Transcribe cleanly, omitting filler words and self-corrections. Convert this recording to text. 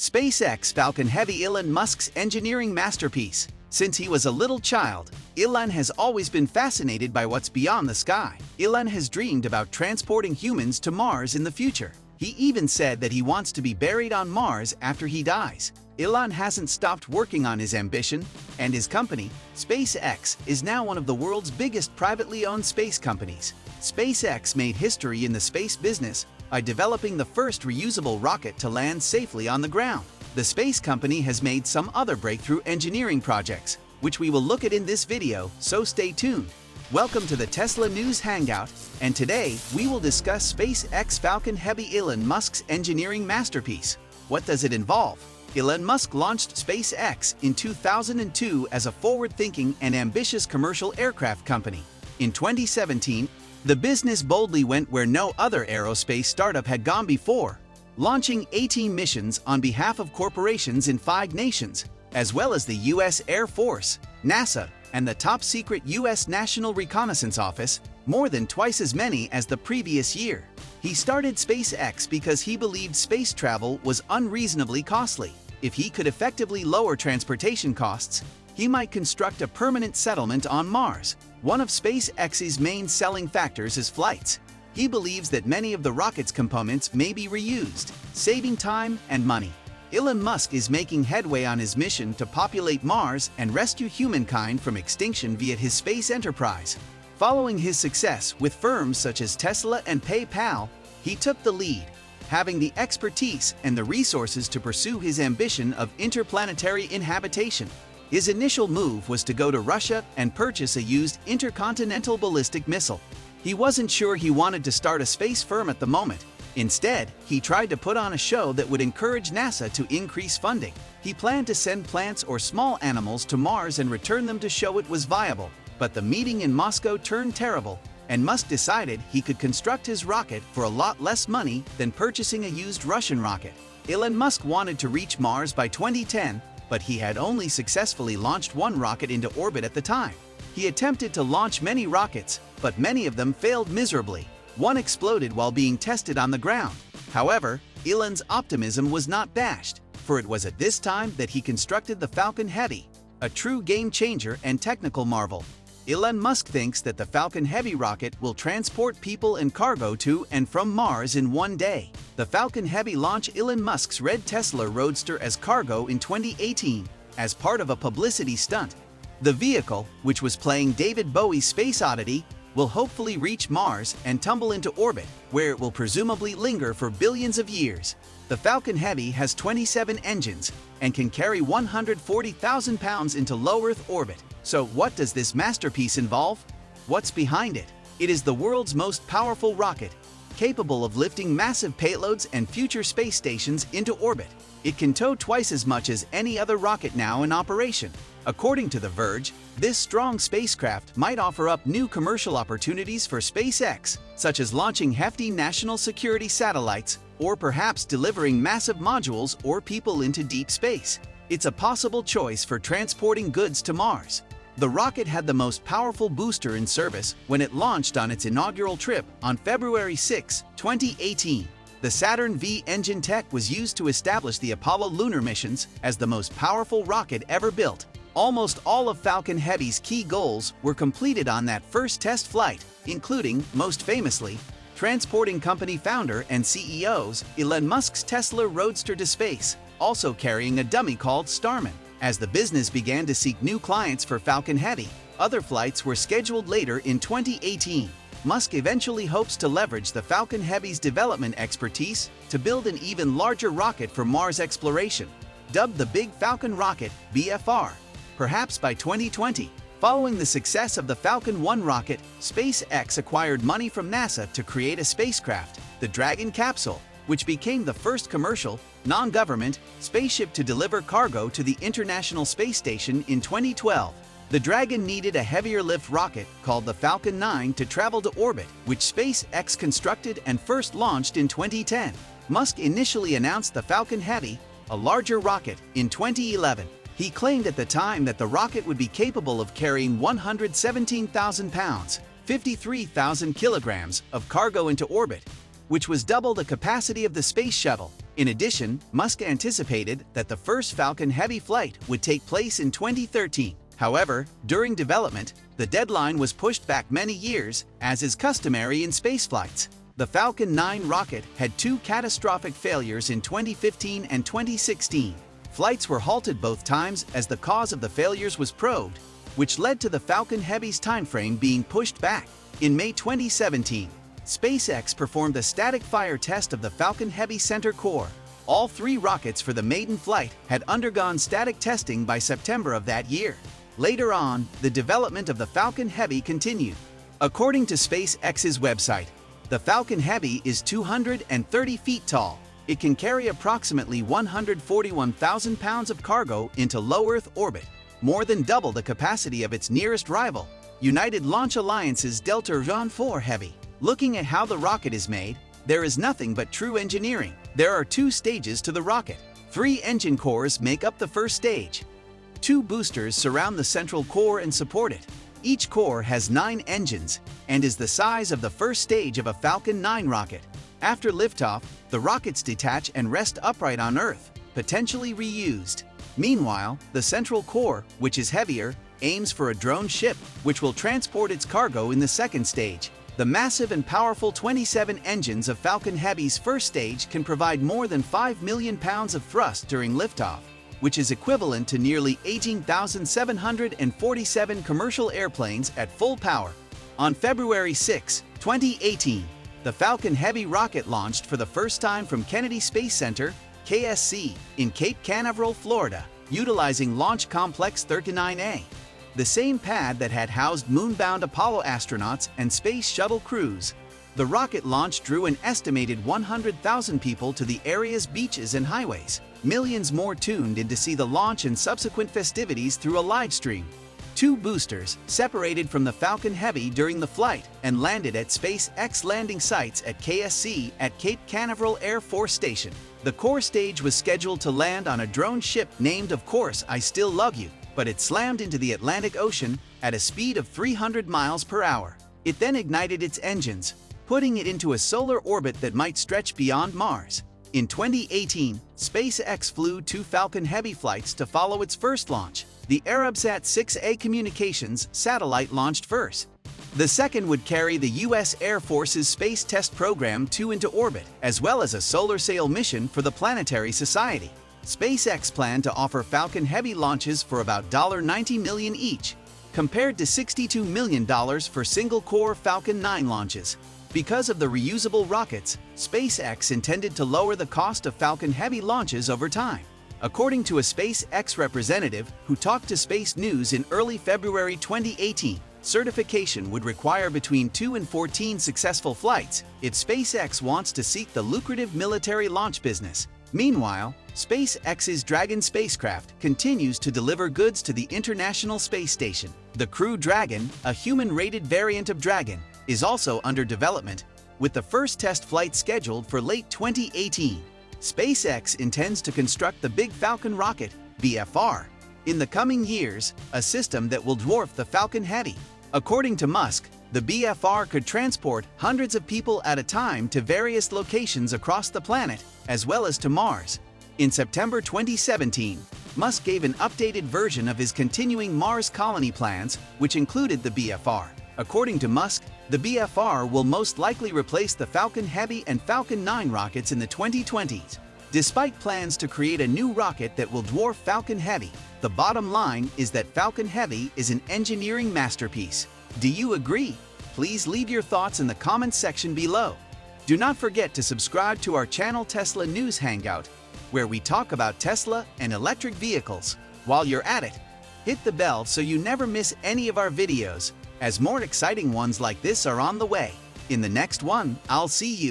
SpaceX Falcon Heavy. Elon Musk's engineering masterpiece. Since he was a little child, Elon has always been fascinated by what's beyond the sky. Elon has dreamed about transporting humans to Mars in the future. He even said that he wants to be buried on Mars after he dies. Elon hasn't stopped working on his ambition, and his company, SpaceX, is now one of the world's biggest privately owned space companies. SpaceX made history in the space business by developing the first reusable rocket to land safely on the ground. The space company has made some other breakthrough engineering projects, which we will look at in this video, so stay tuned. Welcome to the Tesla News Hangout, and today we will discuss SpaceX Falcon Heavy. Elon Musk's engineering masterpiece. What does it involve? Elon Musk launched SpaceX in 2002 as a forward-thinking and ambitious commercial aircraft company. In 2017, the business boldly went where no other aerospace startup had gone before, launching 18 missions on behalf of corporations in 5 nations, as well as the U.S. Air Force, NASA, and the top-secret U.S. National Reconnaissance Office, more than twice as many as the previous year. He started SpaceX because he believed space travel was unreasonably costly. If he could effectively lower transportation costs, he might construct a permanent settlement on Mars. One of SpaceX's main selling factors is flights. He believes that many of the rocket's components may be reused, saving time and money. Elon Musk is making headway on his mission to populate Mars and rescue humankind from extinction via his space enterprise. Following his success with firms such as Tesla and PayPal, he took the lead, having the expertise and the resources to pursue his ambition of interplanetary inhabitation. His initial move was to go to Russia and purchase a used intercontinental ballistic missile. He wasn't sure he wanted to start a space firm at the moment. Instead, he tried to put on a show that would encourage NASA to increase funding. He planned to send plants or small animals to Mars and return them to show it was viable. But the meeting in Moscow turned terrible, and Musk decided he could construct his rocket for a lot less money than purchasing a used Russian rocket. Elon Musk wanted to reach Mars by 2010, but he had only successfully launched one rocket into orbit at the time. He attempted to launch many rockets, but many of them failed miserably. One exploded while being tested on the ground. However, Elon's optimism was not dashed, for it was at this time that he constructed the Falcon Heavy, a true game-changer and technical marvel. Elon Musk thinks that the Falcon Heavy rocket will transport people and cargo to and from Mars in one day. The Falcon Heavy launched Elon Musk's red Tesla Roadster as cargo in 2018 as part of a publicity stunt. The vehicle, which was playing David Bowie's Space Oddity, will hopefully reach Mars and tumble into orbit, where it will presumably linger for billions of years. The Falcon Heavy has 27 engines and can carry 140,000 pounds into low Earth orbit. So what does this masterpiece involve? What's behind it? It is the world's most powerful rocket, capable of lifting massive payloads and future space stations into orbit. It can tow twice as much as any other rocket now in operation. According to The Verge, this strong spacecraft might offer up new commercial opportunities for SpaceX, such as launching hefty national security satellites or perhaps delivering massive modules or people into deep space. It's a possible choice for transporting goods to Mars. The rocket had the most powerful booster in service when it launched on its inaugural trip on February 6, 2018. The Saturn V engine tech was used to establish the Apollo lunar missions as the most powerful rocket ever built. Almost all of Falcon Heavy's key goals were completed on that first test flight, including, most famously, transporting company founder and CEOs Elon Musk's Tesla Roadster to space, also carrying a dummy called Starman. As the business began to seek new clients for Falcon Heavy, other flights were scheduled later in 2018. Musk eventually hopes to leverage the Falcon Heavy's development expertise to build an even larger rocket for Mars exploration, dubbed the Big Falcon Rocket (BFR), perhaps by 2020. Following the success of the Falcon 1 rocket, SpaceX acquired money from NASA to create a spacecraft, the Dragon capsule, which became the first commercial, non-government spaceship to deliver cargo to the International Space Station in 2012. The Dragon needed a heavier lift rocket called the Falcon 9 to travel to orbit, which SpaceX constructed and first launched in 2010. Musk initially announced the Falcon Heavy, a larger rocket, in 2011. He claimed at the time that the rocket would be capable of carrying 117,000 pounds, 53,000 kilograms, of cargo into orbit. which was double the capacity of the space shuttle. In addition, Musk anticipated that the first Falcon Heavy flight would take place in 2013. However, during development, the deadline was pushed back many years, as is customary in spaceflights. The Falcon 9 rocket had two catastrophic failures in 2015 and 2016. Flights were halted both times as the cause of the failures was probed, which led to the Falcon Heavy's timeframe being pushed back. In May 2017, SpaceX performed a static fire test of the Falcon Heavy center core. All three rockets for the maiden flight had undergone static testing by September of that year. Later on, the development of the Falcon Heavy continued. According to SpaceX's website, the Falcon Heavy is 230 feet tall. It can carry approximately 141,000 pounds of cargo into low Earth orbit, more than double the capacity of its nearest rival, United Launch Alliance's Delta 4 Heavy. Looking at how the rocket is made, there is nothing but true engineering. There are two stages to the rocket. 3 engine cores make up the first stage. 2 boosters surround the central core and support it. Each core has 9 engines and is the size of the first stage of a Falcon 9 rocket. After liftoff, the rockets detach and rest upright on Earth, potentially reused. Meanwhile, the central core, which is heavier, aims for a drone ship, which will transport its cargo in the second stage. The massive and powerful 27 engines of Falcon Heavy's first stage can provide more than 5 million pounds of thrust during liftoff, which is equivalent to nearly 18,747 commercial airplanes at full power. On February 6, 2018, the Falcon Heavy rocket launched for the first time from Kennedy Space Center, KSC, in Cape Canaveral, Florida, utilizing Launch Complex 39A, the same pad that had housed moon-bound Apollo astronauts and space shuttle crews. The rocket launch drew an estimated 100,000 people to the area's beaches and highways. Millions more tuned in to see the launch and subsequent festivities through a live stream. 2 boosters separated from the Falcon Heavy during the flight and landed at SpaceX landing sites at KSC at Cape Canaveral Air Force Station. The core stage was scheduled to land on a drone ship named, of course, I Still Love You, but it slammed into the Atlantic Ocean at a speed of 300 miles per hour. It then ignited its engines, putting it into a solar orbit that might stretch beyond Mars. In 2018, SpaceX flew 2 Falcon Heavy flights to follow its first launch. The Arabsat 6A communications satellite launched first. The second would carry the U.S. Air Force's Space Test Program 2 into orbit, as well as a solar sail mission for the Planetary Society. SpaceX planned to offer Falcon Heavy launches for about $90 million each, compared to $62 million for single-core Falcon 9 launches. Because of the reusable rockets, SpaceX intended to lower the cost of Falcon Heavy launches over time. According to a SpaceX representative who talked to Space News in early February 2018, certification would require between 2 and 14 successful flights if SpaceX wants to seek the lucrative military launch business. Meanwhile, SpaceX's Dragon spacecraft continues to deliver goods to the International Space Station. The Crew Dragon, a human-rated variant of Dragon, is also under development, with the first test flight scheduled for late 2018. SpaceX intends to construct the Big Falcon rocket, BFR, in the coming years, a system that will dwarf the Falcon Heavy. According to Musk, the BFR could transport hundreds of people at a time to various locations across the planet, as well as to Mars. In September 2017, Musk gave an updated version of his continuing Mars colony plans, which included the BFR. According to Musk, the BFR will most likely replace the Falcon Heavy and Falcon 9 rockets in the 2020s. Despite plans to create a new rocket that will dwarf Falcon Heavy, the bottom line is that Falcon Heavy is an engineering masterpiece. Do you agree? Please leave your thoughts in the comments section below. Do not forget to subscribe to our channel Tesla News Hangout, where we talk about Tesla and electric vehicles. While you're at it, hit the bell so you never miss any of our videos, as more exciting ones like this are on the way. In the next one, I'll see you.